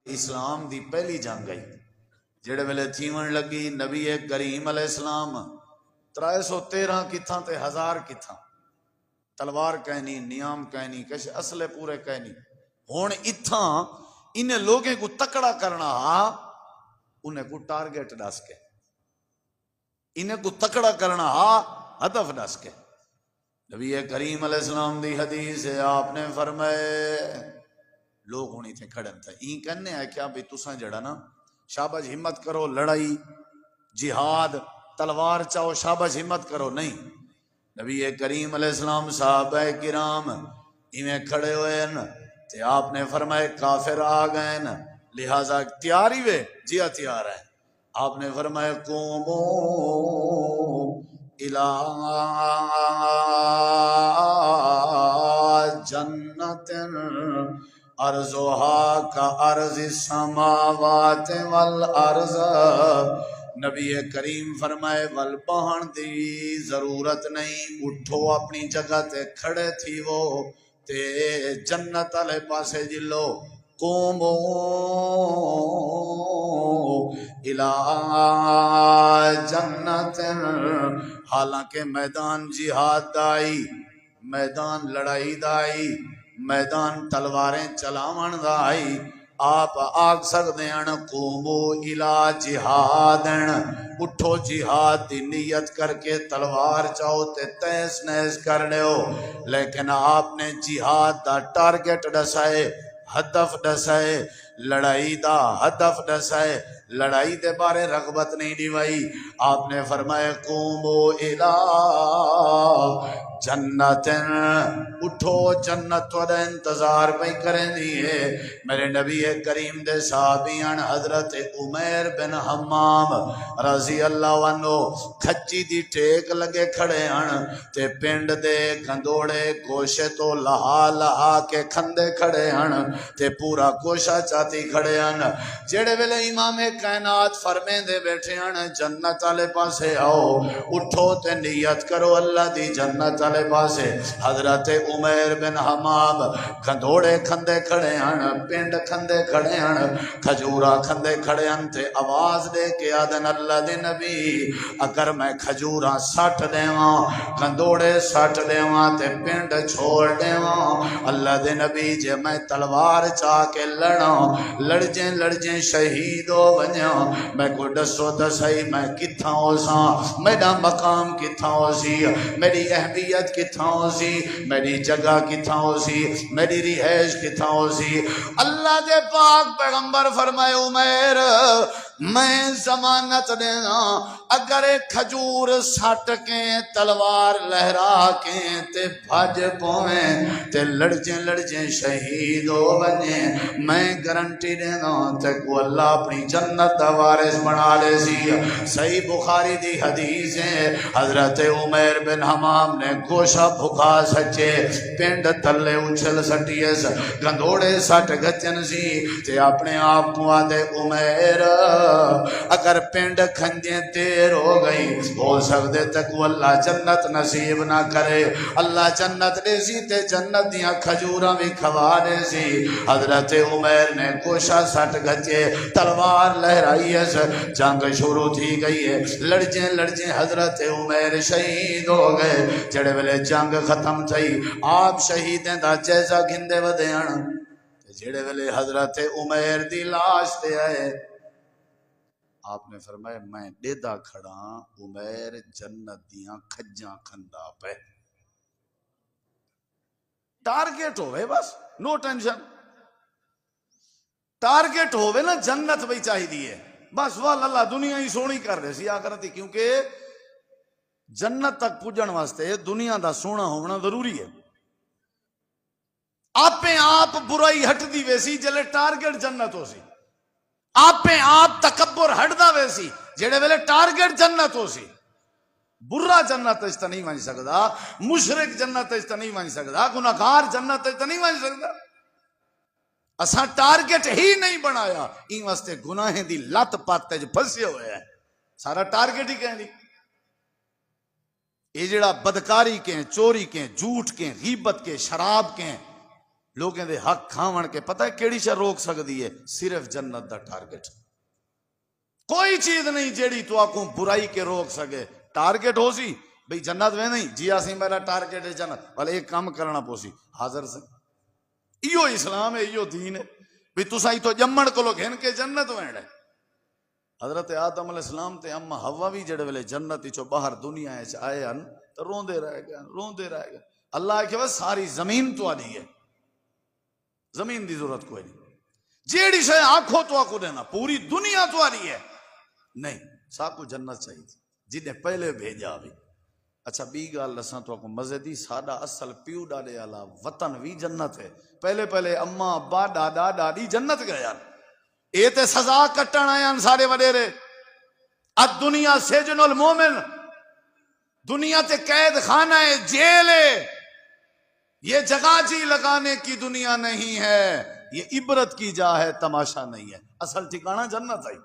اسلام دی پہلی جنگ آئی جڑے ویلے تھیون لگی نبی کریم علیہ السلام 313 کتھاں تے 1000 کتھاں تلوار کہنی نیام کہنی کش اصلے پورے کہنی ہون اتھاں انہیں لوگیں کو تکڑا کرنا انہیں کو ٹارگٹ ڈس کے انہیں کو تکڑا کرنا ہدف ڈس کے نبی کریم علیہ السلام دی حدیث ہے آپ نے فرمائے لوگ ہونی تھے کھڑن تھے این کہنے ہیں کیا بھی تساں جڑا نا شاباش ہمت کرو لڑائی جہاد تلوار چاہو شاباش ہمت کرو نہیں نبی کریم علیہ السلام صحابہ کرام ایویں کھڑے ہوئے ہیں تے آپ نے فرمائے کافر آ گئے نا لہٰذا تیاری وے جی تیار ہے آپ نے فرمایا قومو الی جنت ارضها کارض السماوات والارض نبی کریم فرمائے ول بہن دی ضرورت نہیں اٹھو اپنی جگہ تے کھڑے تھی وہ تے جنت والے پاسے جلو قومو الی جنت حالانکہ میدان جہاد دائی میدان لڑائی دائی میدان تلواریں چلاون دائی آپ آگ سکتے ہیں قومو الی جہاد اٹھو جہاد دی نیت کر کے تلوار چاہو تے تیس نیس کر لیو لیکن آپ نے جہاد دا ٹارگٹ ڈسائے ہدف ڈسائے لڑائی دا ہدف ڈسائے لڑائی دے بارے رغبت نہیں دیوائی آپ نے فرمایا قومو الی جنت اٹھو جنت ودا انتظار پہ کریں دیئے میرے نبی کریم دے صحابیان حضرت عمیر بن حمام رضی اللہ عنہ کھچی دی ٹیک لگے کھڑے ہیں تے پنڈ دے گندوڑے گوشے تو لہا لہا کے کھندے کھڑے ہیں تے پورا گوشہ چاہتی کھڑے ہیں جڑے ویلے امام کائنات فرمیں دے بیٹھے ہیں جنت والے پاسے آؤ اٹھو تے نیت کرو اللہ دی جنت والے پاسے حضرت عمیر بن حمام گندوڑے کھندے کھڑے ہیں پنڈ کھندے کھڑے ہیں کھجورا کھندے کھڑے ہیں تے آواز دے کے آدن اللہ دے نبی اگر میں کھجورا سٹ دیواں گندوڑے سٹ دیواں تے پنڈ چھوڑ دیواں اللہ دے نبی جے میں تلوار چاہ کے لڑجیں شہید ہو ونجاں میں کو دسو دسائی میں کتھاں ہو ساں میرا مقام کتھاں ہو سی میری اہمیت کتھاں ہو سی میری جگہ کتھاں ہو سی میری رہائش کتھاں ہو سی اللہ دے پاک پیغمبر فرمائے عمیر میں ضمانت دینا اگر کھجور سٹ کے تلوار لہرا کے تے بھج پویں تے لڑجیں شہید ہو بنے میں گارنٹی دینا تے کو اللہ اپنی جنت دا وارث بنا لے سی صحیح بخاری دی حدیث ہے حضرت عمیر بن حمام نے گوشہ بھکا سچے پنڈ تلے اچھل سٹیس گندوڑے سٹ گچن سی تے اپنے آپ کو آدھے عمیر اگر پنڈ کھنجیں دیر ہو گئی ہو سکتے تک وہ اللہ جنت نصیب نہ کرے اللہ جنت دے سی تے جنت دیاں کھجوراں بھی کھوا دے سی حضرت عمیر نے گوشہ سٹ گچے تلوار لہرائی ہے جنگ شروع تھی گئی ہے لڑجیں حضرت عمیر شہید ہو گئے جڑے ویلے جنگ ختم تھی آپ شہیدیں دا جیسا گھندے ودیاں جڑے ویلے حضرت عمیر دی لاش تے آئے آپ نے فرمایا میں ڈیدہ کھڑا عمیر جنت دیاں کھجاں کھندا پہ ٹارگٹ ہوئے بس نو ٹینشن ٹارگٹ ہوئے نا جنت بھی چاہی دیئے بس وال اللہ دنیا ہی سونی کر رہے سی آخرت کیونکہ جنت تک پجن واسطے دنیا دا سونا ہونا ضروری ہے آپ برائی ہٹ دی ویسی جلے ٹارگٹ جنت ہو سی آپ تکبر ہٹ دا ویسی جڑے ویلے ٹارگٹ جنت ہو سی برا جنت اس تا نہیں ون سکدا مشرک جنت اس تا نہیں ون سکدا گناہگار جنت اس تا نہیں ون سکدا اساں ٹارگٹ ہی نہیں بنایا این واسطے گناہیں دی لت پاتے جو پھنسے ہوئے ہیں سارا ٹارگٹ ہی کہیں دی یہ جڑا بدکاری کے چوری کے جھوٹ کے غیبت کے شراب کے لوگوں دے حق کھاون کے پتہ ہے کیڑی شے روک سکدی ہے؟ صرف جنت دا ٹارگٹ. کوئی چیز نہیں جیڑی تو آکوں برائی کے روک سکے. ٹارگٹ ہو سی بھئی جنت میں نہیں جی آسی میرا ٹارگٹ ہے جنت، والے ایک کام کرنا پوسی حاضر سے. ایو اسلام ہے، ایو دین ہے بھی تساں تو جمن کو لوگ ہن کے جنت وینڈ ہے. حضرت آدم علیہ السلام تے اما حوا بھی جڑے ویلے جنت چو باہر دنیا وچ آئے ہن تو روندے رہ گئے. اللہ کہ بس ساری زمین تو آدھی ہے، زمین دی ضرورت کوئی نہیں. جیڑی شے آنکھوں تو آکو دینا پوری دنیا تو آدھی ہے نہیں، ساکو جنت چاہیے جنہیں پہلے بھیجا بھی. اچھا بی گال لساں تو آکو مزے دی ساڈا اصل پیو ڈاڈے والا وطن بھی جنت ہے. پہلے اما ابا ڈاڈا ڈاڈی جنت گیا، اے تے سزا کٹن آیا سارے وڈیرے. الدنیا سجن المومن، دنیا تے قید خانہ ہے، جیل ہے. یہ جگہ جی لگانے کی دنیا نہیں ہے، یہ عبرت کی جا ہے، تماشا نہیں ہے. اصل ٹھکانہ جنت آئی.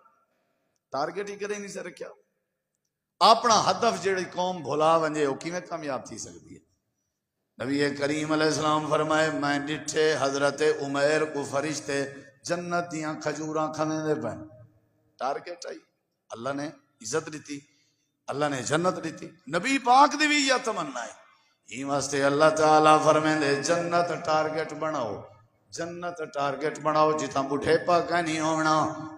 ٹارگٹ ہی کرے نہیں سے رکھیا. اپنا ہدف جڑی قوم بھولا ونجے وہ کیویں کامیاب تھی سکتی ہے؟ نبی کریم علیہ السلام فرمائے میں ڈٹھے حضرت عمیر کو فرشتے جنت دیاں کھجوراں کھانے دے پین. ٹارگٹ آئی، اللہ نے عزت دیتی، اللہ نے جنت دیتی. نبی پاک دی بھی یہ تمنا ہے. ہی واسطے اللہ تعالیٰ فرمائے دے جنت ٹارگٹ بناؤ، جنت ٹارگٹ بناؤ. جتنا بڑھیپا کا نہیں ہونا،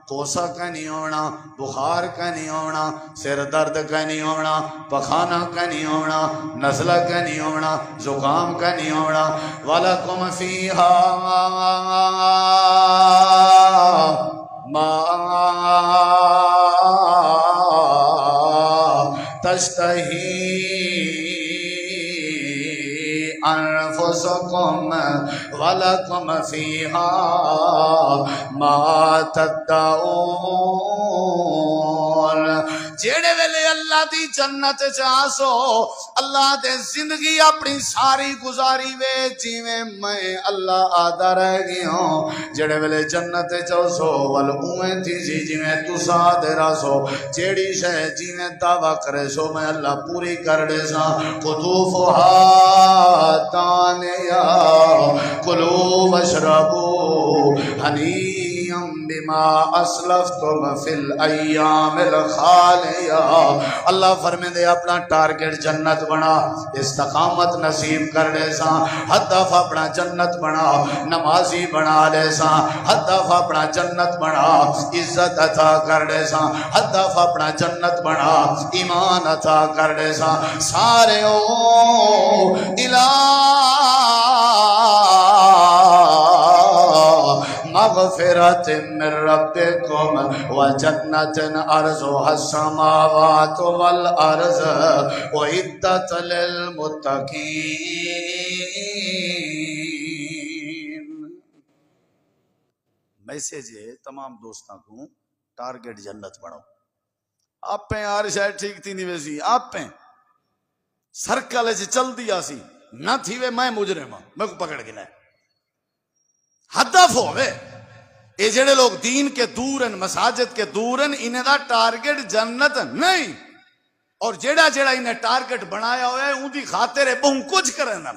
کوسا کا نہیں ہونا، بخار کا نہیں ہونا، سر درد کا نہیں ہونا، پخانا کا نہیں ہونا، نزلہ کا نہیں ہونا، زکام کا نہیں ہونا. وَلَكُمْ فِيهَا مَا تَشْتَهِي انفسکم ولکم فیہا ما تدعون. جیڑے ویلے اللہ دی جنت چاسو اللہ دے زندگی اپنی ساری گزاری وے جیویں میں اللہ آدھا رہ گئی ہوں. جیڑے ویلے جنت چاسو ول اویں تھی سی جیویں تسا دے راسو. جیڑی شے جیویں دعویٰ کرے سو میں اللہ پوری کر دے سا. قطوفہا دانیا کلوا واشربوا ہنیئا بما اسلفتم فی الایام الخالیہ. اللہ فرمے دے اپنا ٹارگٹ جنت بنا، استقامت نصیب کر دے سا. ہدف اپنا جنت بنا، نمازی بنا دے سا. ہدف اپنا جنت بنا، عزت عطا کر دے سا. ہدف اپنا جنت بنا، ایمان عطا کر دے سا. سارے او مغفرت من ربکم وجنت ارضها السماوات والارض اعدت للمتقین. میسیج ہے تمام دوستاں کو، ٹارگٹ جنت بناؤ. آپ پہ آر شاید ٹھیک تھی نہیں ویسی آپ پہ سرکل چل دیا سی نہ تھی وے میں مجرم ہوں میں کو پکڑ کے نہ ہدف ہوئے. یہ جڑے لوگ دین کے دور ہیں، مساجد کے دور ہیں، انہیں دا ٹارگٹ جنت نہیں. اور جیڑا جیڑا انہیں ٹارگٹ بنایا ہوئے ان دی خاطر ہے بہن کچھ کرنا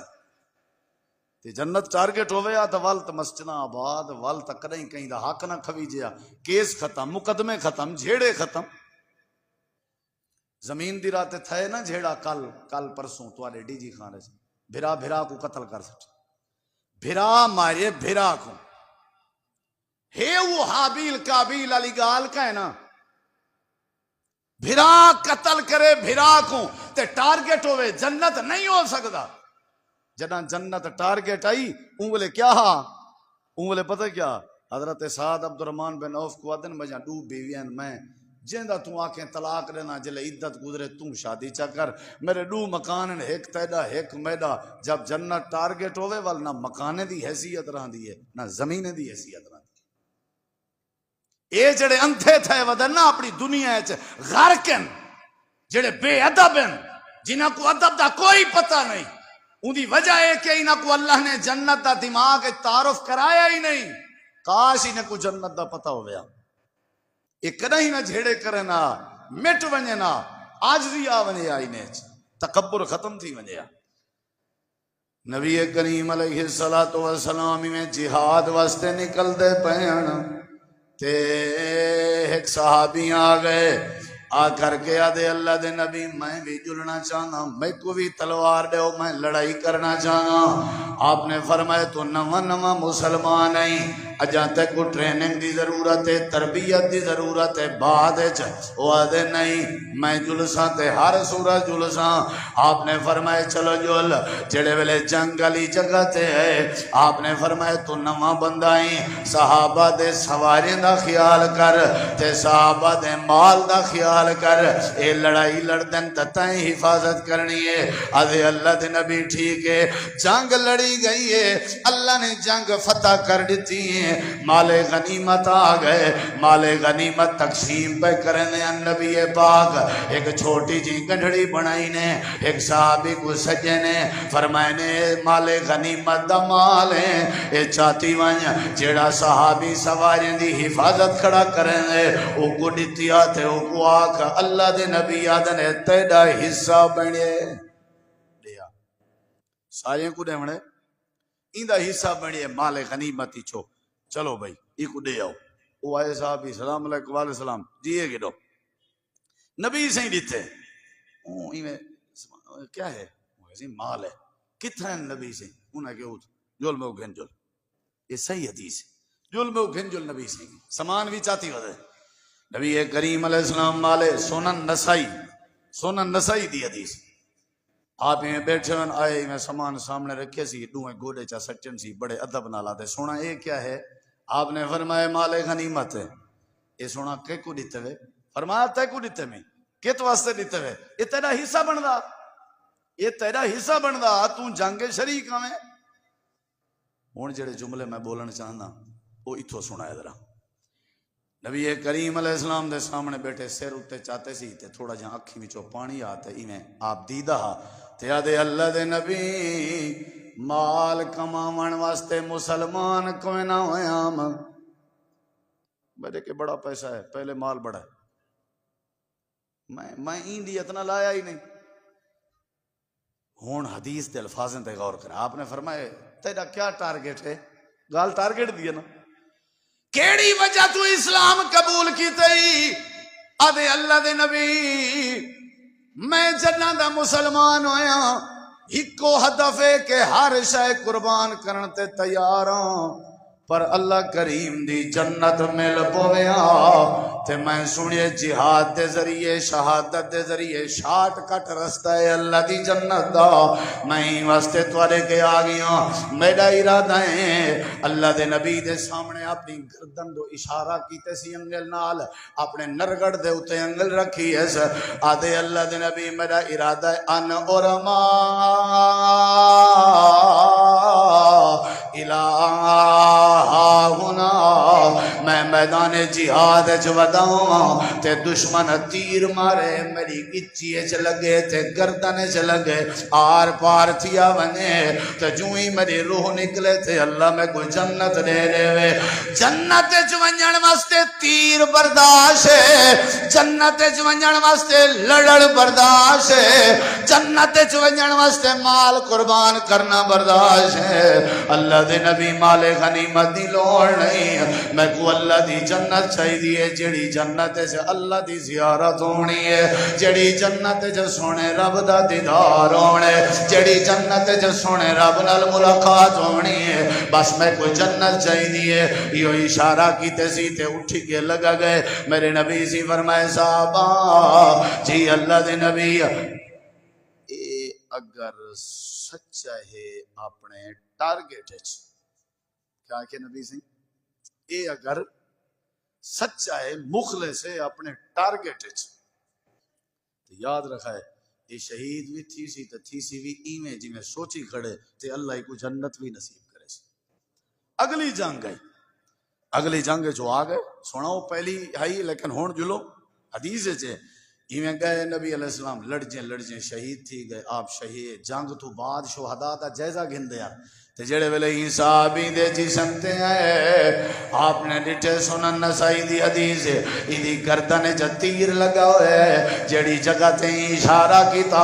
تے جنت ٹارگٹ ہوئے یا تو والت مسجدہ آباد والت کریں کہیں دا حق نہ کھوی جیا. کیس ختم، مقدمے ختم، جھیڑے ختم. زمین دی رات تھے نا جھیڑا کل پرسوں توارے ڈی جی خانے سے بھرا کو قتل کر سکتے. بھرا مارے بھرا کو ہے وہ حابیل کابیل علی گال کا ہے نا. بھرا قتل کرے بھرا کو تے ٹارگٹ ہوئے جنت نہیں ہو سکتا. جنا جنت ٹارگٹ آئی انگلے کیا انگلے پتہ کیا حضرت سعد عبد الرحمن بن عوف کو آدن میں جہاں دو بیوین میں جیندہ تو آکیں طلاق لینا جلے عدت گزرے تم شادی چا کر. میرے دو مکان ایک تیڈا ایک میڈا. جب جنت ٹارگٹ ہوئے وال نہ مکانے دی حیثیت رہن دی ہے نہ زمین دی حیثیت رہن دی. اے جڑے انتھے تھے ودن نہ اپنی دنیا ہے غارکن جڑے بے ادب ہیں جنہاں کو ادب دا کوئی پتہ نہیں. ان دی وجہ ہے کہ انہاں کو اللہ نے جنت دا دماغ تعارف کرایا ہی نہیں. کاش انہیں کو جنت دا پتہ ہو گیا. ایک نہیں نہ جھیڑے کرے نا مٹ ونجے نا آجزی آ ونجے آئی نے تکبر ختم تھی ونجے. نبی کریم علیہ الصلوۃ والسلام میں جہاد واسطے نکل دے پہن تے ایک صحابی آ گئے آ کر کے آدھے اللہ دے نبی میں بھی جلنا چاہنا میں کو بھی تلوار دے میں لڑائی کرنا چاہنا آپ نے فرمایا تو نواں مسلمان نہیں اجاں تک کو ٹریننگ دی ضرورت ہے تربیت دی ضرورت ہے بعد وہ آدھے نہیں میں جلساں تے ہر صورت جلساں آپ نے فرمایا چلو جل جڑے ویلے جنگ والی جگہ تے ہے آپ نے فرمایا تو نواں بندہ ہی صحابہ دے سواریاں دا خیال کر تے صحابہ دے مال دا خیال کر اے لڑائی لڑدن تتائیں حفاظت کرنی ہے آدھے اللہ دے نبی ٹھیک ہے جنگ لڑی گئی ہے اللہ نے جنگ فتح کر دیتی ہے مال غنیمت آ گئے مال غنیمت تقسیم پہ کرنے نبی پاک ایک چھوٹی جی گنڈڑی بنائی نے ایک صحابی کو سجے نے فرمائے نے مال غنیمت دا مال ہے اے چاہتی ونج جیڑا صحابی سواریں دی حفاظت کھڑا کرنے او کو دیتی آتے او کو آکھ اللہ دے نبی آدھنے تیڑا حصہ بنے دیا سارے کو دے مڑے ایندہ حصہ بنے مال غنیمت ہی چھو چلو بھائی ای کو دے آؤ او آئے صحابی سلام علیکم وعلیکم السلام جی یہ گڑو نبی سے ہی دیتے کیا ہے مال ہے کتنا ہے نبی سے انہیں کہ جول میں گھن جول یہ صحیح حدیث ہے جول میں گھن جول نبی سے سامان بھی چاہتی ہوتا ہے نبی کریم علیہ السلام مالے سونن نسائی دی حدیث آپ میں بیٹھے ہیں آئے میں سامان سامنے رکھے سی دوئے گوڑے چاہ سچن سی بڑے ادب نہ لاتے سونا یہ کیا ہے آپ نے فرمایا مال غنیمت ہے یہ سونا کہ کو دیتے ہوئے فرمایا تے کو دیتے میں کت واسطے دیتے ہوئے یہ تیرا حصہ بندا یہ تیرا حصہ بندا تو جنگ شریک میں ہون جڑے جملے میں بولنا چاہنا وہ اتھو سنا ہے ذرا نبی کریم علیہ السلام دے سامنے بیٹھے سیر اتے چاہتے سی تے تھوڑا جہاں اکھی میں چو پانی آتے ہی میں آپ دیدہ تے آدھے اللہ دے نبی مال کماون واسطے مسلمان کوئی نہ ہوئے آم بیٹے کہ بڑا پیسہ ہے پہلے مال بڑا ہے میں ایندیت نہ لایا ہی نہیں ہون حدیث دے الفاظیں تے غور کرا آپ نے فرمایا تیرا کیا ٹارگٹ ہے گال ٹارگٹ دیا نا کیڑی وجہ تو اسلام قبول کی تئی آدھے اللہ دے نبی میں جنہ دا مسلمان ہویا ہکو ہدف ہے کہ ہر شے قربان کرنے تیار ہوں پر اللہ کریم دی جنت مل پویا تے میں سنیے جہاد دے ذریعے شہادت دے ذریعے شارٹ کٹ رستہ ہے اللہ دی جنت دا میں واسطے توارے کے آگیا میرا ارادہ ہے اللہ دے نبی دے سامنے اپنی گردن دو اشارہ کیتے سی انگل نال اپنے نرگڑ دے اتے انگل رکھی ہے آدھے اللہ دے نبی میرا ارادہ ہے ان اورما ہونا میں میدان جہاد وداؤں تے دشمن تیر مارے میری گچی چ لگے تے گردن چ لگے آر پار تھیا بنے تے جوں ہی میری روح نکلے تے اللہ میں کوئی جنت دے دے وے جنت چ ونجن واسطے تیر برداشت ہے جنت چ ونجن واسطے لڑڑ برداشت ہے جنت چ ونجن واسطے مال قربان کرنا برداشت ہے اللہ دے نبی مال غنیمت دی لوڑ نہیں میں کو اللہ دی جنت چاہی دیئے جڑی جنت سے اللہ دی زیارت ہونی ہے جڑی جنت سے سونے رب دا دیدار ہونے جڑی جنت سے سونے رب نال ملاقات ہونی ہے بس میں کو جنت چاہی دیئے یہ اشارہ کیتے سی تے اٹھی کے لگا گئے میرے نبی سی فرمائے صحابہ جی اللہ دے نبی اگر سچا ہے اپنے ٹارگٹ کیا کہ نبی سی اے اگر سچا ہے مخلص ہے اپنے ٹارگٹ تو یاد رکھا ہے یہ شہید بھی تھی سی تو تھی سی بھی ایویں جی میں سوچی کھڑے تے اللہ کو جنت بھی نصیب کرے سی اگلی جنگ گئی اگلی جنگ جو آ گئے سناؤ پہلی آئی لیکن ہون جلو حدیث ہے ایویں گئے نبی علیہ السلام لڑجیں شہید تھی گئے آپ شہید جنگ تو بعد شہداء دا جائزہ گھن دیا تے جڑے ویلے حسابی دے جسم تے آئے آپ نے ڈٹھے سنن نسائی دی حدیث ایدی گردن جا تیر لگا ہوئے جڑی جگہ تے اشارہ کیتا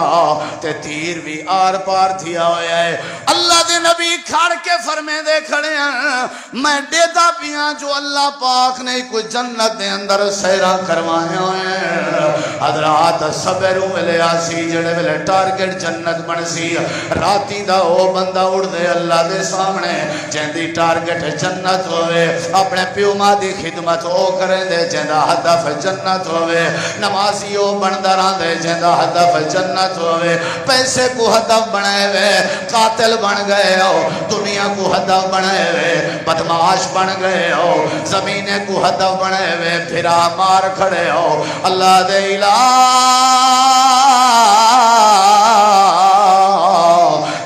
تے تیر بھی آر پار تھیا ہوئے اللہ دے نبی کھڑ کے فرمے دے کھڑے ہیں میں دیتا پیاں جو اللہ پاک نے کوئی جنت دے اندر سیرا کروایا ہے حضرات سبروں ملے آسی جڑے ملے ٹارگٹ جنت بن سی راتی دا او بندہ اڑ دے اللہ دے سامنے جیندی ٹارگٹ جنت ہوئے اپنے پیو ماں دی خدمت او کریں دے جیندہ ہدف جنت ہوئے نمازی او بندران دے جیندہ ہدف جنت ہوئے پیسے کو ہدف بنائے ہوئے قاتل بن گئے ہو دنیا کو ہدف بنائے ہوئے بدمعاش بن گئے ہو زمینے کو ہدف بنائے ہوئے پھرا مار کھڑے ہو اللہ دے الہ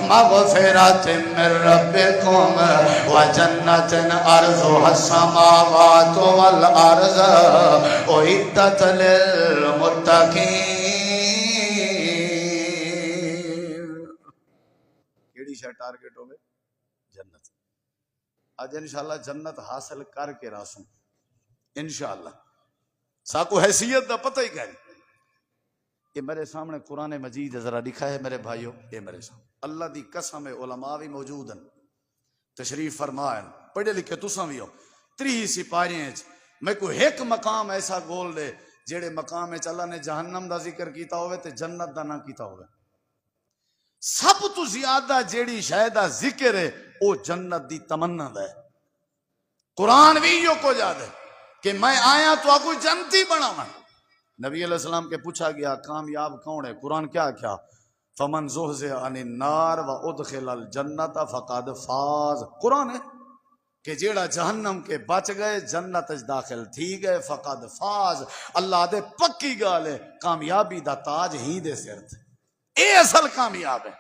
مغفرت من ربکم وجنت ارضها السماوات والارض اعدت للمتقین کیڑی شے ٹارگٹ ہوگے جنت آج انشاءاللہ جنت حاصل کر کے راسوں انشاءاللہ ساکو حیثیت دا پتہ ہی کہیں یہ میرے سامنے قرآن مجید ذرا لکھا ہے میرے بھائیوں یہ میرے سامنے اللہ دی قسم علماء بھی موجود ہیں تشریف فرمائیں پڑھے لکھے تساں بھی ہو 30 سپاہیاں میں کوئی ایک مقام ایسا گول دے جیڑے مقام اللہ نے جہنم دا ذکر کیتا ہوئے تے جنت دا نہ کیتا ہوئے سب تو زیادہ جیڑی شاید ذکر ہے او جنت دی تمنا دا ہے قرآن بھی یوں کو جاد ہے کہ میں آیا تو آگو جنتی بنا میں نبی علیہ السلام کے پوچھا گیا کامیاب کون ہے قرآن کیا کیا فمن زحزح عن النار وادخل الجنت فقد فاز قرآن ہے کہ جیڑا جہنم کے بچ گئے جنت داخل تھی گئے فقد فاز اللہ دے پکی گال ہے کامیابی دا تاج ہی دے سر تھے اے اصل کامیاب ہے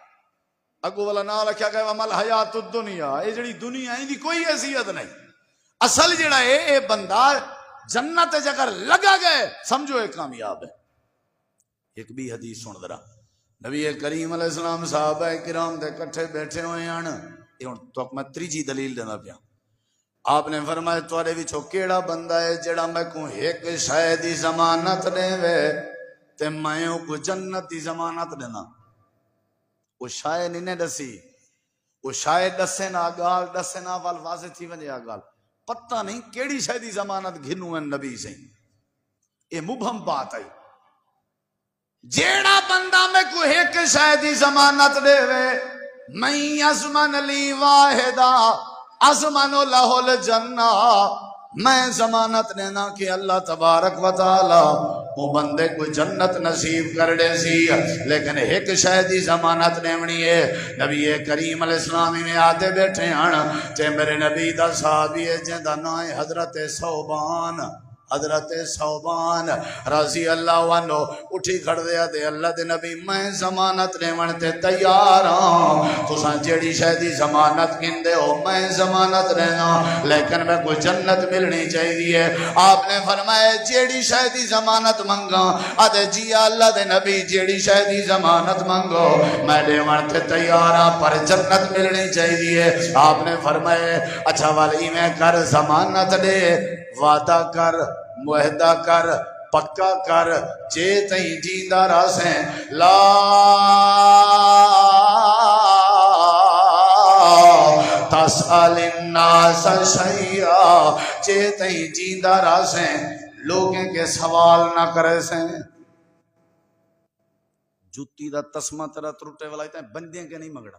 اگو والا نہ رکھا گیا ومل حیات الدنیا اے جڑی دنیا ہی دی کوئی حیثیت نہیں اصل جڑا ہے اے بندہ جنت جگر لگا گئے سمجھو ایک کامیاب ہے ایک بھی حدیث سن درہ نبی کریم علیہ السلام صحابہ کرام دے کٹھے بیٹھے ہوئے ہیں تو میں تریجی دلیل دینا پیا آپ نے فرمایا توارے وچوں کیڑا بندہ ہے جڑا میں کو ایک شاید دی ضمانت دے وے تے میں کو جنت دی ضمانت دینا وہ شاید نہیں دسی وہ شاید دسے نا گال دسے نا وال واضح تھی ونجے گال پتہ نہیں کیڑی شاید دی ضمانت گھنو ہیں نبی سے یہ مبہم بات ہے جیڑا بندہ میں کو ایک شاید دی ضمانت دے وے میں ازمن لی واحدہ ازمن لہ الجنہ میں ضمانت دینا کہ اللہ تبارک و تعالی وہ بندے کو جنت نصیب کر دے سی لیکن ایک شاید ہی ضمانت دیونی ہے نبی کریم علیہ السلام میں آتے بیٹھے ہیں تے میرے نبی دا صحابی ہے جندہ نائے حضرت ثوبان رضی اللہ عنہ اٹھی کھڑ دیا دے اللہ دے نبی میں ضمانت لیون تے تیار ہوں تو ساں جیڑی شاید ضمانت گندے ہو میں ضمانت لینا لیکن میں کو جنت ملنی چاہیے آپ نے فرمایا جیڑی شاید ضمانت منگا آدھے جی اللہ دے نبی جیڑی شاید ضمانت منگو میں لیون تے تیار ہوں پر جنت ملنی چاہیے آپ نے فرمایا اچھا والی میں کر ضمانت دے وعدہ کر معاہدہ کر پکا کر جے تئیں جیندہ راسیں لا تسأل الناس شیئا جے تئیں جیندہ راسیں لوگیں کے سوال نہ کرے سیں جوتی دا تسمہ ترہ ترٹے والا ہی بندیاں کے نہیں مگڑا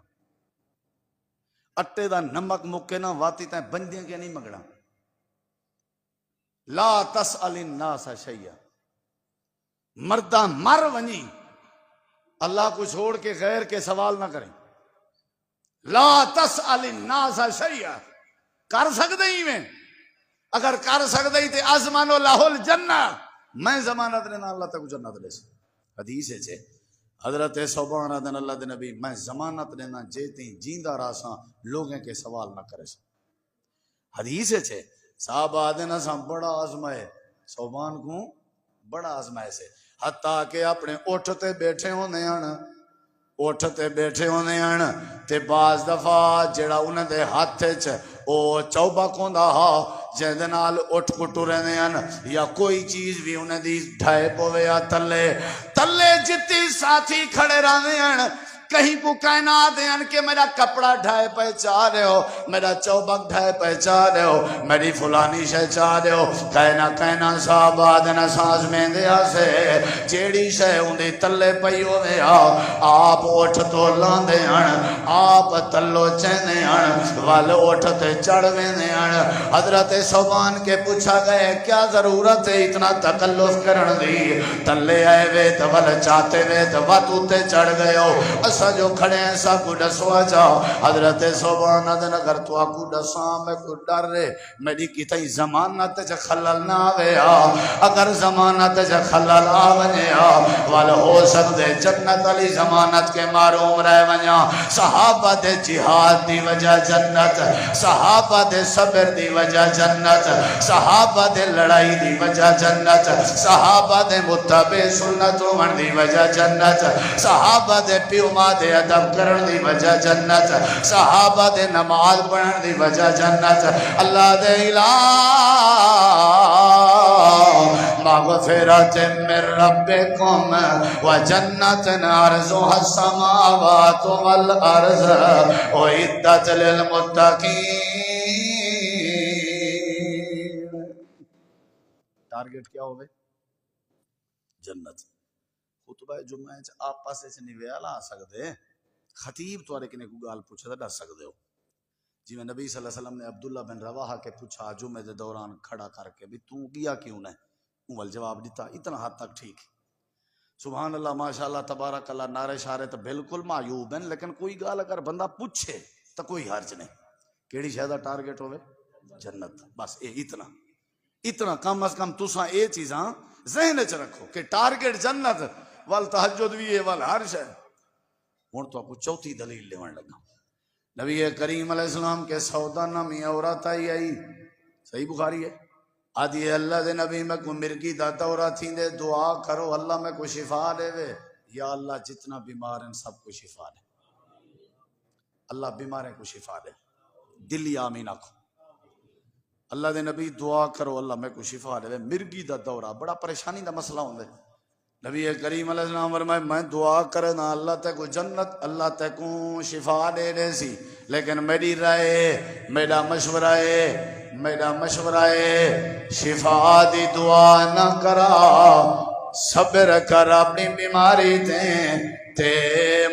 اٹے دا نمک مکے نہ واتی تائیں بندیاں کے نہیں مگڑا لا تسأل الناس شیئا مردہ مر ونی اللہ کو چھوڑ کے غیر کے سوال نہ کریں لا تسأل الناس شیئا کر سکتے ہی میں اگر کر سکتے ہی تے ازمانو لہ الجنہ میں ضمانت لینا اللہ تک جنت لے سے حدیث ہے چھے حضرت ثوبان رضی اللہ دے نبی میں ضمانت لینا جیتی جیندہ راساں لوگیں کے سوال نہ کرے سے حدیث ہے چھے صاحب آدھنا سا بڑا آزمائے ثوبان کو بڑا آزمائے سے حتیٰ کہ اپنے اٹھتے بیٹھے ہونے ہیں تے بعض دفعہ جڑا انہیں دے ہاتھے چھے او چوبا کوندا ہا جہدنال اٹھ کٹو رہنے ہیں یا کوئی چیز بھی انہیں دی ڈھائے پوے یا تلے جتی ساتھی کھڑے رہنے ہیں کہیں کو کائنات ہیں کہ میرا کپڑا ڈھائے پہچا رہے ہو، میرا چوبک ڈھائے پہچا رہے ہو، میری فلانی شے چاہ رہے ہو، کہنا صاحب آدھنا سانس میں دیا سے جیڑی شے اندھی تلے پئی ہوئے آپ اٹھ تو لاندے ہیں، آپ تلو چیندے ہیں، وال اٹھ تے چڑھ ویندے ہیں۔ حضرت ثوبان کے پوچھا گئے کیا ضرورت ہے اتنا تکلف کرن دی، تلے آئے وے تو ول چاہتے وے تو واتو تے چڑھ گئے ہو، اسا جو کھڑے ہیں سا کو ڈسوا جاؤ۔ حضرت ثوبان ادن اگر تو آکو ڈساں میں کو ڈر رہے میری کتائی زمانت جا خلل نہ آوے اگر زمانت جا خلل آوے والا ہو سکتے جنت علی زمانت کے معروم رہ ونیا۔ صحابہ دے جہاد دی وجہ جنت، صحابہ دے صبر دی وجہ جنت، صحابہ دے لڑائی دی وجہ جنت، صحابہ دے متبع سنت ہون دی وجہ جنت، صحابہ دے پیو ماں دے ادب کرن دی وجہ جنت، صحابہ دے نماز پڑھن دی وجہ جنت۔ اللہ دے مغفرت من ربکم وجنت عرضها السماوات والارض اعدت للمتقین۔ ٹارگٹ کیا ہوئے؟ جنت۔ خطبہ جمعہ آپ پاسے سے نہیں ویالا آ سکتے، خطیب تو کنے کو گال پوچھا تھا ڈر سکتے ہو جی میں نبی صلی اللہ علیہ وسلم نے عبداللہ بن رواحہ کے پوچھا جمعہ دے دوران کھڑا کر کے بھی تو گیا کیوں نہ، اول جواب دیتا اتنا حد تک ٹھیک ہے، سبحان اللہ ماشاءاللہ تبارک اللہ، نعرے شارے تو بالکل معیوب ہیں، لیکن کوئی گال اگر بندہ پوچھے تو کوئی حرج نہیں۔ کیڑی شہدہ ٹارگٹ ہوئے؟ جنت۔ بس اتنا کم از کم تساں اے چیزاں ذہن چ رکھو کہ ٹارگٹ جنت وال تہجد بھی ہے وال عرش ہے۔ ہن تو آپ کو چوتھی دلیل لیون لگا، نبی کریم علیہ السلام کے سودا نامی عورت آئی، صحیح بخاری ہے، آدھی اللہ دے نبی میں کو مرگی دا دورہ تھی دے دعا کرو اللہ میں کو شفا دے وے، یا اللہ جتنا بیمار ہیں سب کو شفا دے، اللہ بیماریں کو شفا دے، دلی آمین آکھو، اللہ دے نبی دعا کرو اللہ میں کو شفا دے وے، مرگی دا دورہ بڑا پریشانی دا مسئلہ ہوندے، نبی کریم علیہ السلام فرمائے میں دعا کرنا اللہ تے کو جنت اللہ تے کو شفا دے دے سی، لیکن میری رائے میرا مشورہ ہے شفا دی دعا نہ کرا، صبر کر اپنی بیماری تے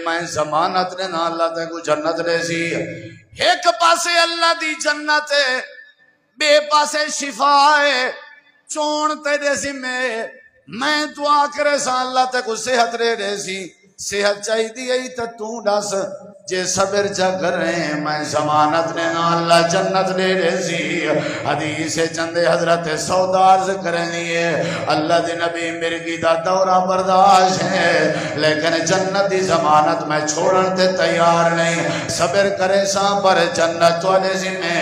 میں ضمانت نے نہ اللہ تے کو جنت دے سی۔ ایک پاسے اللہ دی جنت ہے، بے پاسے شفا ہے، چون تیرے ذمہ میں دعا کرے سا اللہ تے کو صحت رے دے سی، صحت چاہی دی تو ڈس جے صبر جا کریں میں ضمانت نے نا اللہ جنت لے رسی۔ حدیث چندے حضرت سودا عرض کریں دیئے اللہ دی نبی مرگی دا دورہ برداشت ہے لیکن جنت دی ضمانت میں چھوڑن تے تیار نہیں، صبر کرے ساں پر جنت والے ذمہ۔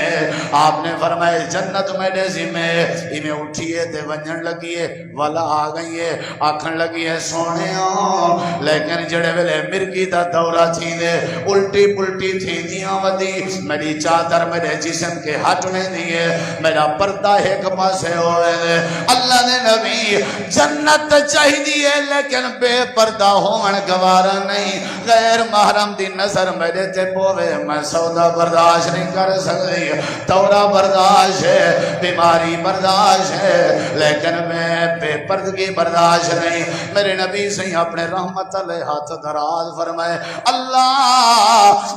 آپ نے فرمائے جنت میرے ذمہ، انہیں اٹھئے تے ونجن لگیے والا آ گئیے آکھن لگیے سونے ہوں، لیکن جڑے ویلے مرگی دا دورہ تھی دے الٹی پلٹی تھی دیاں ودی، میری چادر میرے جسم کے ہٹنے دیئے، میرا پردہ ایک پاسے ہوئے دے۔ اللہ نے نبی جنت چاہی دیئے لیکن بے پردہ ہومن گوارا نہیں، غیر محرم دی نظر میرے تے پوے، میں سودا برداشت نہیں کر سکتی، دورہ برداشت ہے، بیماری برداشت ہے، لیکن میں بے پردگی برداشت نہیں۔ میرے نبی سے اپنے رحمت علیہ ہاتھ دراز فرمائے اللہ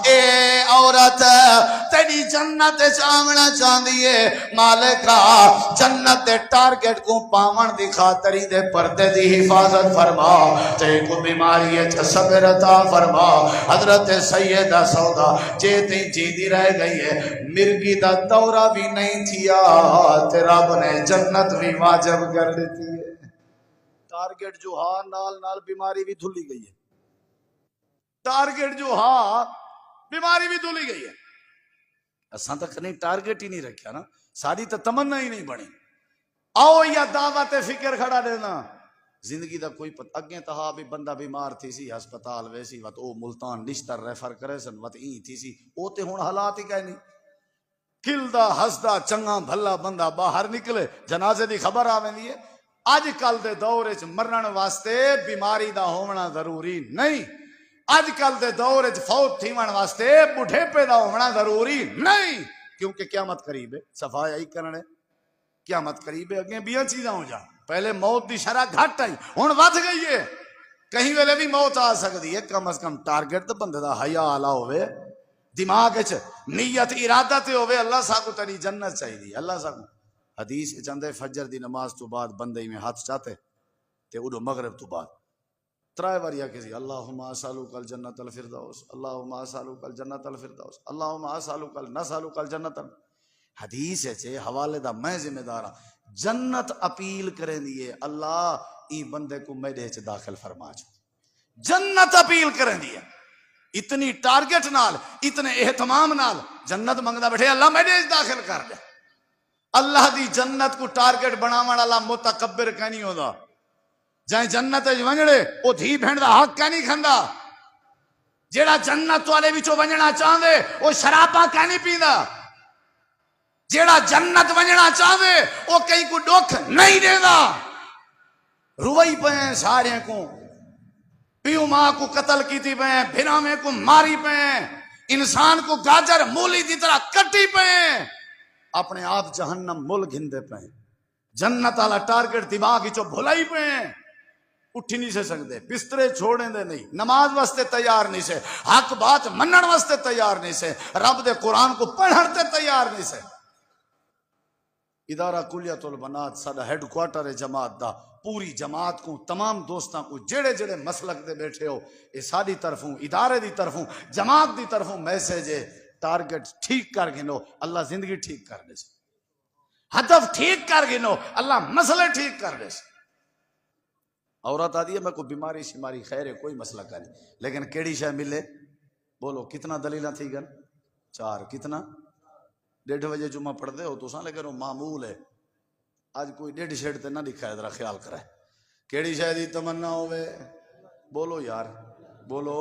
اے عورت تیری جنت چاہنا چاہدی ہے، مالکہ جنت ٹارگٹ کو پاون دی خاطری دے پردے دی حفاظت فرما، تے کو بیماری ہے صبر عطا فرما۔ حضرت سیدہ سودا جیتی جیدی رہ گئی ہے، مرگی دا دورہ بھی نہیں تھیا تے رب نے جنت بھی واجب کر دیتی ہے۔ ٹارگٹ جو ہاں نال نال بیماری بھی دھلی گئی ہے، ٹارگٹ جو ہاں بیماری بھی دھلی گئی ہے۔ اساں تک نہیں ٹارگٹ ہی نہیں رکھیا نا، ساری تو تمنا ہی نہیں بنی۔ آؤ یا دعوت فکر کھڑا دینا زندگی دا کوئی پتہ اگیں تہا بھی بندہ بیمار تھی سی ہسپتال ویسی وقت او ملتان نشتر ریفر کرے سن وقت این تھی سی، او تے ہون حالات ہی کہہ نہیں، کھلدا ہسدا چنگا بھلا بندہ باہر نکلے جنازے دی خبر آویں دی ہے۔ آج کل دے دور وچ مرن واسطے بیماری دا ہونا ضروری نہیں، اج کل دے دور وچ فوت تھیون واسطے بڈھے پیدا ہونا ضروری نہیں، کیونکہ قیامت قریب ہے، صفائی آئی کرنے قیامت قریب ہے، اگے بیاں چیزاں ہو جان، پہلے موت دی شرح گھٹ آئی ہن ود گئی ہے، کہیں ویلے بھی موت آ سکتی ہے، کم از کم ٹارگٹ تو بندے دا حیا آلہ ہوئے، دماغ وچ نیت ارادہ تے ہوئے، اللہ سا کو تیری جنت چاہیے، اللہ سا کو حدیث چندے فجر دی نماز تو بعد بندے میں ہاتھ چاہتے تے اڈو مغرب تو بعد ترائے واریا کسی اللہم اسالک الجنت الفردوس، اللہم اسالک الجنت الفردوس، اللہم اسالک نسالک الجنت، حدیث ہے حوالے دا میں ذمہ دار ہاں، جنت اپیل کریں دیے اللہ ای بندے کو میرے چ داخل فرما چھو، جنت اپیل کریں دیے، اتنی ٹارگٹ نال اتنے اہتمام نال جنت منگدا بیٹھے اللہ میرے چ داخل کر دے، اللہ دی جنت کو ٹارگٹ بناون والا متکبر کہ نہیں ہوندا، جائیں جنت ونجڑے وہ دھی بہن دا حق کہ نہیں کھندا، جیڑا جنت والے وچوں ونجنا چاہندے وہ شراباں کہ نہیں پیندا، جیڑا جنت ونجنا چاہندے وہ کہیں کو دکھ نہیں دیندا، روئی پے سارے کو پیو ماں کو قتل کیتی پے، بھراویں کو ماری پے، انسان کو گاجر مولی دی طرح کٹی پے، اپنے آپ جہنم مل گھندے پے، جنت والا ٹارگٹ دماغ وچوں بھلائی پے، اٹھی نہیں سے سکتے، بسترے چھوڑیں دے نہیں، نماز واسطے تیار نہیں سے، حق بات منن واسطے تیار نہیں سے، رب دے قرآن کو پڑھن تے تیار نہیں سے۔ ادارہ کلیت البنات ساڈا ہیڈ کوارٹر ہے جماعت دا، پوری جماعت کو تمام دوستاں کو جڑے جڑے مسلک دے بیٹھے ہو، یہ ساری طرفوں ادارے دی طرفوں جماعت دی طرفوں میسج ہے، ٹارگٹ ٹھیک کر گنو اللہ زندگی ٹھیک کر دے، ہدف ٹھیک کر گنو اللہ مسئلے ٹھیک کر دے۔ عورت آدھی ہے میں کوئی بیماری شماری خیر ہے کوئی مسئلہ کا نہیں، لیکن کیڑی شے ملے بولو کتنا دلیلہ تھی گن، 4 کتنا 1:30 بجے جمعہ پڑھ دے ہو تو ساں، لیکن وہ معمول ہے، آج کوئی 1:30 شیٹ تے نہ دکھا ہے، ذرا خیال کرے کیڑی شے دی تمنا ہوئے، بولو یار بولو،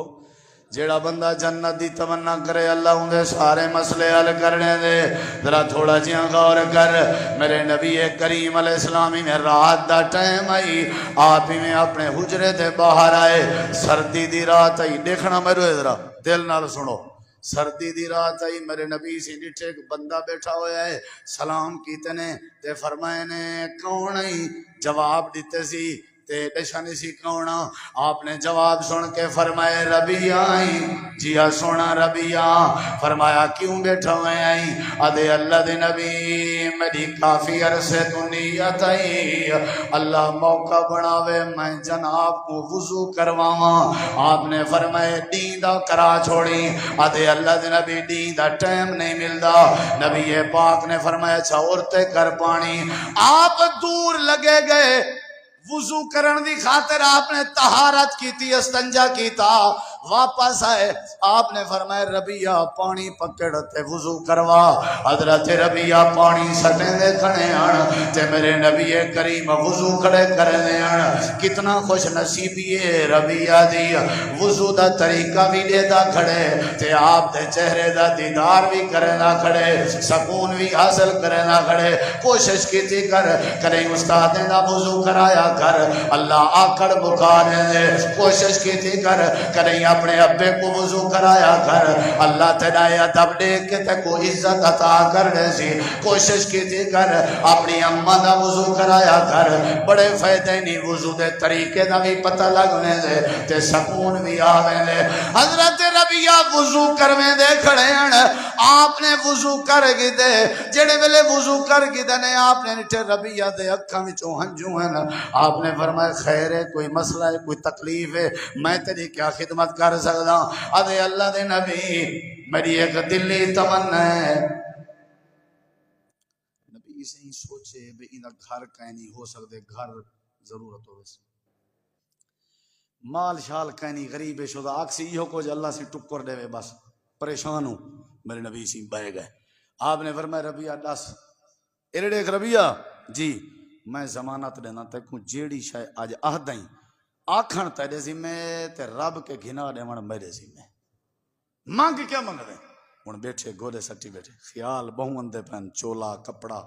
جیڑا بندہ جنت دی تمنا کرے اللہ ان دے سارے مسئلے حل کرنے دے، ذرا تھوڑا جیاں غور کر، میرے نبی کریم علیہ السلامی میں رات دا ٹائم آئی، آپ ہی میں اپنے حجرے دے باہر آئے، سردی دی رات آئی، دیکھنا میرے ذرا دل نال سنو، سردی دی رات آئی، میرے نبی سی نٹھے ایک بندہ بیٹھا ہویا ہے، سلام کیتے نے تے فرمائے نے کون آئی، جواب دیتے سی تے نشانی سی کونا، آپ نے جواب سن کے فرمائے ربیہ آئی، جیا سونا ربیہ، فرمایا کیوں بیٹھا ہوئے آئی، آدھے اللہ دے نبی میری کافی عرصے تو نیت آئی، اللہ موقع بناوے میں جناب کو وضو کرواواں، آپ نے فرمائے دیندہ کرا چھوڑی، آدھے اللہ دے نبی دیندہ ٹائم نہیں ملدا، نبی پاک نے فرمایا اچھا عورتے کر پانی، آپ دور لگے گئے وضو کرن دی خاطر، آپ نے طہارت کیتی استنجا کیتا، واپس آئے، آپ نے فرمایا ربیہ پانی پکڑ تے وضو کروا، حضرت ربیہ پانی سٹیں دے کھڑے آن تے میرے نبی کریم وضو کھڑے کرنے آن، کتنا خوش نصیبی ہے ربیہ دی، وضو دا طریقہ بھی دے دا کھڑے تے آپ دے چہرے دا دیدار بھی کرنا کھڑے، سکون بھی حاصل کرنا کھڑے، کوشش کیتی کریں استاد دا وضو کرایا کر، اللہ آکڑ بکانے دے، کوشش کی تھی کریں اپنے ابے کو وضو کرایا کر، اللہ تیرا ادب دیکھ کے تے کو عزت عطا کرنے سی، کوشش کی تھی اپنی اماں دا وضو کرایا کر، بڑے فائدے نہیں وضو دے طریقے دا بھی پتہ لگنے دے تے سکون بھی آوے دے۔ حضرت ربیہ وضو کرویں دے کھڑے ہیں، آپ نے وضو کر گی دے، جڑے ویلے وضو کر گی دے نے آپ نے نٹھے ربیہ دے اکھاں وچوں ہنجو ہیں، آپ نے فرمایا خیر ہے کوئی مسئلہ ہے کوئی تکلیف ہے میں تیری کیا خدمت کر سکتا ہوں، ادھے اللہ دے نبی میری ایک دلی تمنا ہے، نبی سے ہی سوچے بے انہا گھر کہیں نہیں ہو سکتے، گھر ضرورت ہو ویسے مال شال کہیں نہیں غریب شدہ آکسی یہ کو جو اللہ سے ٹکر دے بس پریشان ہوں، میرے نبی سے بہ گئے، آپ نے فرمایا ربیہ دس ایرے ایک ربیہ جی میں ضمانت دینا تے کو جیڑی شاہ آج آہدائیں آکھن تیرے ذمہ تے رب کے گھنا دیوان میرے ذمہ، مانگ کیا مانگ دیں ان بیٹھے گولے سٹی بیٹھے خیال بہون دے پہن چولا کپڑا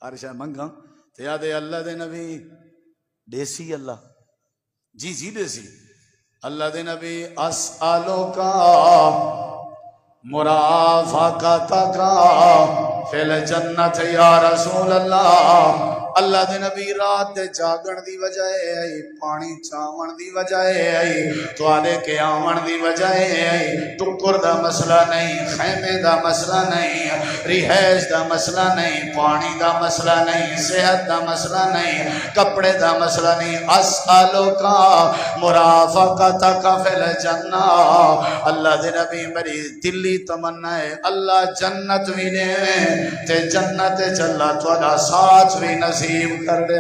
ہر شاہ منگا تے یادے اللہ دے نبی دیسی اللہ جی دیسی، اللہ دے نبی اسألوکا مرافقتک فی الجنت یا رسول اللہ اللہ دے نبی رات دے جاگن دی وجہ ہے پانی چاون دی وجہ ہے تواڈے کے آون دی وجہ ہے ٹکر دا مسئلہ نہیں خیمے دا مسئلہ نہیں رہائش دا مسئلہ نہیں پانی دا مسئلہ نہیں صحت دا مسئلہ نہیں کپڑے دا مسئلہ نہیں اسألوکا مرافقتک فی الجنہ اللہ دے نبی میری دلی تمنا ہے اللہ جنت بھی دے تے جنت چلا تواڈا ساتھ بھی نصیب کر دے.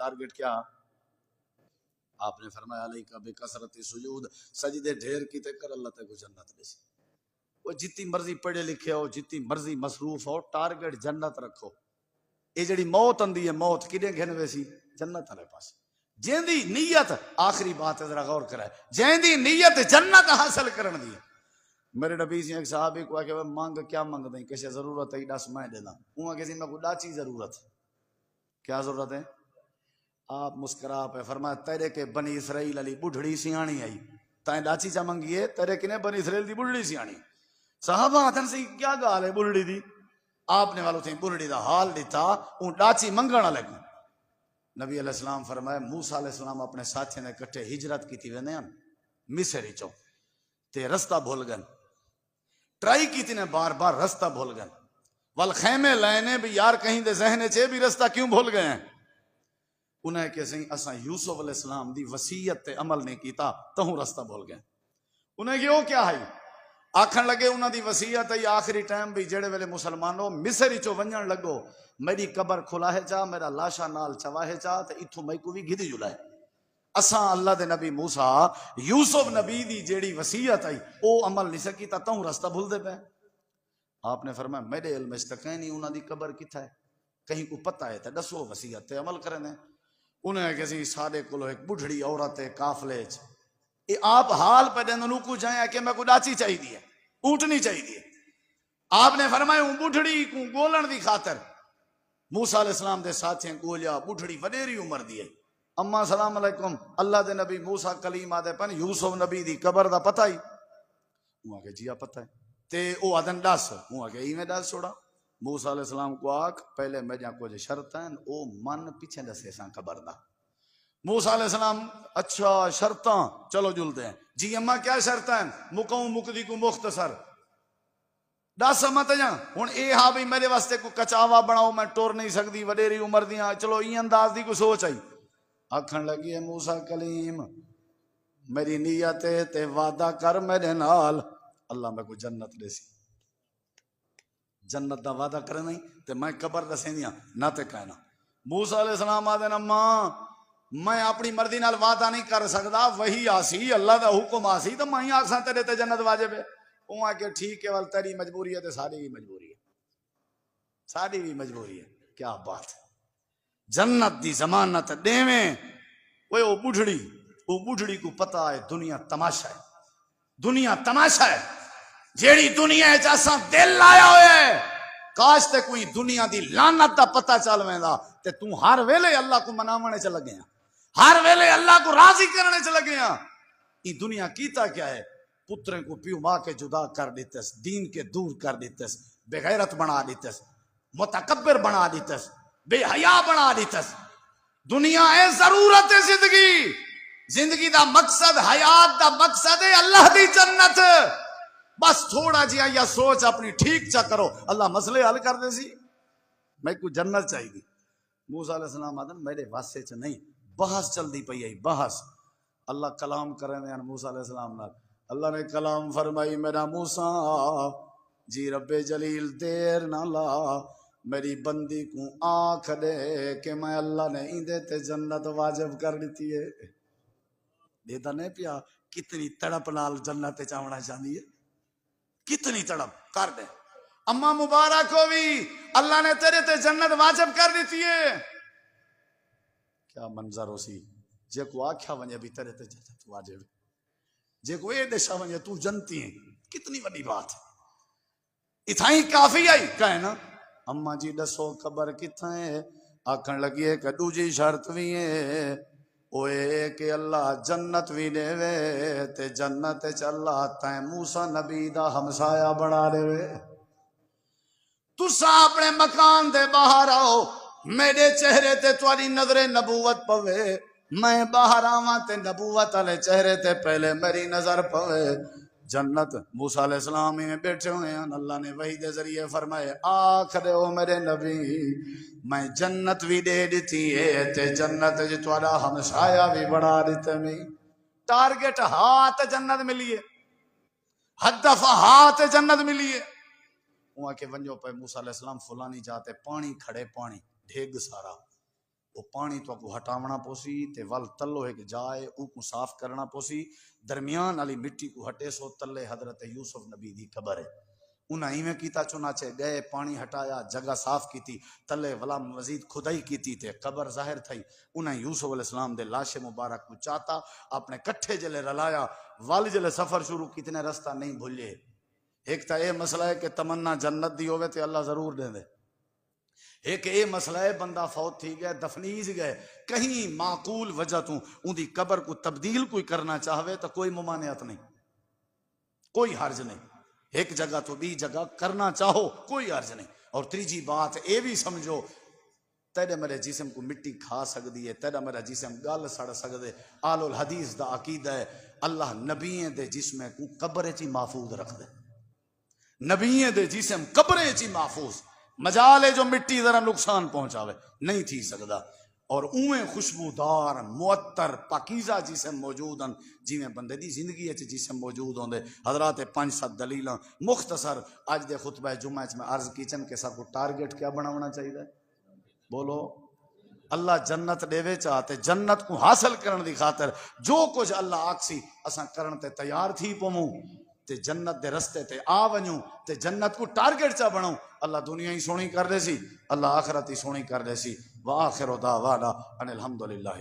ٹارگٹ کیا آپ نے فرمایا علیکہ بکثرت سجود سجدے ڈھیر کیتے کر اللہ تے کو جنت دے سی. وہ جتنی مرضی پڑھے لکھے ہو جتنی مرضی مصروف ہو ٹارگٹ جنت رکھو. یہ جڑی موت اندی ہے موت کدے گھن ویسی جنت والے پاس جیندی نیت آخری بات ہے ذرا غور کرے جیندی نیت جنت حاصل کرن دی. میرے نبی سے ایک صحابی کو کہ مانگ کیا مانگ دیں کسی ضرورت ہے دس میں دینا وہاں کسی میں کوئی ڈاچی ضرورت کیا ضرورت ہے آپ مسکرا پہ فرمایا تیرے کے بنی اسرائیل علی بڑھڑی سیانی آئی تائیں ڈاچی چا منگیے تیرے کنے بنی اسرائیل دی بڑھڑی سیانی صحابہ آتن سے کیا گال ہے بڑھڑی دی آپ نے والوں تھیں بڑھڑی دا حال دیتا ان ڈاچی منگانا لگا. نبی علیہ السلام فرمایا موسیٰ علیہ السلام اپنے ساتھی نے کٹھے ہجرت کی تھی وینے مصری چو تے رستہ بھول گن ٹرائی کی تھی نے بار بار رستہ بھول گئے والخیمے لائنے بھی یار کہیں دے ذہنے چھے بھی رستہ کیوں بھول گئے ہیں. انہیں کہ سہیں اساں یوسف علیہ السلام دی وصیت تے عمل نہیں کیتا تہوں رستہ بھول گئے. انہیں کہ وہ کیا ہے آکھن لگے انہاں دی وصیت ہے آخری ٹائم بھی جڑے ویلے مسلمانوں مصر چو ونجن لگو میری قبر کھلا ہے چاہ میرا لاشا نال چواہے چاہ تے اتھو میں کو بھی گھدی جلائے. اساں اللہ دے نبی موسیٰ یوسف نبی دی جیڑی وصیت آئی او عمل نہیں سکیتا تہوں رستہ بھول دے پہ. آپ نے فرمایا میرے علم استقینی انہاں دی قبر کتھا ہے کہیں کو پتہ ہے تے دسو وصیت تے عمل کرنے. انہیں کسی سادے کو ایک بڑھڑی عورت قافلے چ اے آپ حال پہ دن کو جائیں کہ میں کو ڈاچی چاہی دی ہے اونٹنی چاہی دی ہے. آپ نے فرمایا ہوں بڑھڑی کو گولن دی خاطر موسیٰ علیہ السلام دے ساتھیں گولیا بڑھڑی وڈیری عمر دی ہے. اما سلام علیکم اللہ دے نبی موسیٰ کلیم آدھے پن یوسف نبی دی قبر دا پتہ ہی وہاں کے جیا پتہ ہے تے او آدھن ڈاس وہاں کے ہی میں ڈاس چھوڑا. موسیٰ علیہ السلام کو آکھ پہلے میں جہاں کو جو شرط ہیں او من پیچھے دسے ساں قبر دا. موسیٰ علیہ السلام اچھا شرطاں چلو جلتے ہیں جی اما کیا شرط ہیں مکوں مکدی کو مختصر ڈاس مت جاں ہن اے ہاں بھی میرے واسطے کو کچاوا بناؤ میں ٹور نہیں سکتی وڈیری عمر دیاں چلو این انداز دی کو سوچ آئی. آکھن لگی ہے موسیٰ کلیم میری نیت تے وعدہ کر میرے نال اللہ میں کو جنت دے سی. جنت دا وعدہ کرے نہیں تے میں قبر دسیں دیاں نہ تے کہنا. موسیٰ علیہ السلام آدھے نا ماں میں اپنی مرضی نال وعدہ نہیں کر سکتا وہی آسی اللہ دا حکم آسی تو میں ہی آکساں تیرے تے جنت واجب ہے. وہ آ کے ٹھیک ہے تیری مجبوری ہے تے ساری بھی مجبوری ہے ساری بھی مجبوری ہے. کیا بات ہے جنت دی ضمانت دیویں وہ بڑھڑی کو پتہ ہے دنیا تماشا ہے دنیا تماشا ہے جیڑی دنیا چاساں دل لایا ہوئے کاش تے کوئی دنیا دی لعنت دا پتہ چل ویندا تے تو ہر ویلے اللہ کو مناونے چ لگے ہیں ہر ویلے اللہ کو راضی کرنے چ لگے ہیں. یہ دنیا کیتا کیا ہے پتریں کو پیو ماں کے جدا کر دیتس دین کے دور کر دیتس بے غیرت بنا دیتس متکبر بنا دیتس بے حیا بنا دیتس. دنیا ہے ضرورت ہے زندگی دا مقصد حیات دا مقصد ہے اللہ دی جنت. بس تھوڑا جیا یا سوچ اپنی ٹھیک چا کرو اللہ مسئلے حل کر دے سی. میں کو جنت چاہیے. موسیٰ علیہ السلام آدھن میرے واسطے چ نہیں بحث چل دی پئی ہے بحث. اللہ کلام کرنے ہیں موسیٰ علیہ السلام نال. اللہ نے کلام فرمائی میرا موسیٰ جی رب جلیل دیر نہ لا میری بندی کو آنکھ دے کہ میں اللہ نے ایندے تے جنت واجب کر دیتی ہے. دیتا نہیں پیا کتنی تڑپ نال جنت چاہنا چاہتی ہے کتنی تڑپ کر دے. اما مبارک ہوئی اللہ نے تیرے تے جنت واجب کر دیتی ہے. کیا منظر ہو سی جے کو آکھیا ونجے بھی تیرے تے جنت واجب جے کو اے دشا ونجے تو جنتی ہے کتنی بڑی بات. اتھائی کافی آئی کہے نا اما جی دسو قبر کتھا ہے آکھن لگی ہے کہ دوجی شرط بھی ہے اوے کہ اللہ جنت بھی دے وے تے جنت چ اللہ تائیں موسیٰ نبی دا ہمسایا بنا دے وے تسا اپنے مکان دے باہر آؤ میرے چہرے تے تواڈی نظر نبوت پوے میں باہر آواں تے نبوت والے چہرے تے پہلے میری نظر پوے جنت موسیٰ علیہ السلام میں بیٹھے ہوئے ہیں اللہ نے وحی دے ذریعے فرمائے آکھ دے او میرے نبی میں جنت بھی دے دیتی ہے تے جنت جو تواڈا ہمسایا بھی بڑھا دیتے میں ٹارگٹ ہاتھ جنت ملیے ہدف ہاتھ جنت ملیے وہاں کے ونجو پہ موسیٰ علیہ السلام فلانی جاتے پانی کھڑے پانی ڈھیگ سارا وہ پانی تو کو ہٹاونا پوسی تے ول تلو ایک جائے او کو صاف کرنا پوسی درمیان والی مٹی کو ہٹے سو تلے حضرت یوسف نبی دی قبر ہے انہاں ایویں کیتا چنانچہ گئے پانی ہٹایا جگہ صاف کیتی تلے ولا مزید کھدائی کیتی تے قبر ظاہر تھئی انہاں یوسف علیہ السلام دے لاش مبارک کو چاہتا اپنے کٹھے جلے رلایا ول جلے سفر شروع کتنے رستہ نہیں بھولے ایک تا اے مسئلہ ہے کہ تمنا جنت دی ہوئے تے اللہ ضرور دے دے ایک اے مسئلہ ہے بندہ فوت تھی گئے دفنیز گئے کہیں معقول وجہ تو ان دی قبر کو تبدیل کوئی کرنا چاہوے تو کوئی ممانعت نہیں کوئی حرج نہیں ایک جگہ تو بھی جگہ کرنا چاہو کوئی حرج نہیں اور تیجی بات اے بھی سمجھو تیرے میرے جسم کو مٹی کھا سکتی ہے تیرا میرا جسم گل سڑ سکتے آل الحدیث دا عقیدہ ہے اللہ نبییں دے جسم کو قبر چی محفوظ رکھ دے نبییں دے جسم قبرے چی محفوظ مجالے جو مٹی ذرا نقصان پہنچاوے نہیں تھی سکدا اور اویں خوشبودار معطر پاکیزہ جسم موجود ہیں جی میں بندے دی زندگی ہے جسم موجود ہوں دے حضرات 5-7 دلیلاں مختصر آج دے خطبہ جمعہ میں عرض کیچن کے سب کو ٹارگٹ کیا بناونا چاہیے بولو اللہ جنت دیوے چاہتے جنت کو حاصل کرن دی خاطر جو کچھ اللہ آکسی اساں کرن تے تیار تھی پوموں تے جنت دے رستے تے آ ونجوں تے جنت کو ٹارگٹ چا بناؤں اللہ دنیا ہی سونی کر دے سی اللہ آخرت ہی سونی کر دے سی وآخر دعوانا ان الحمدللہ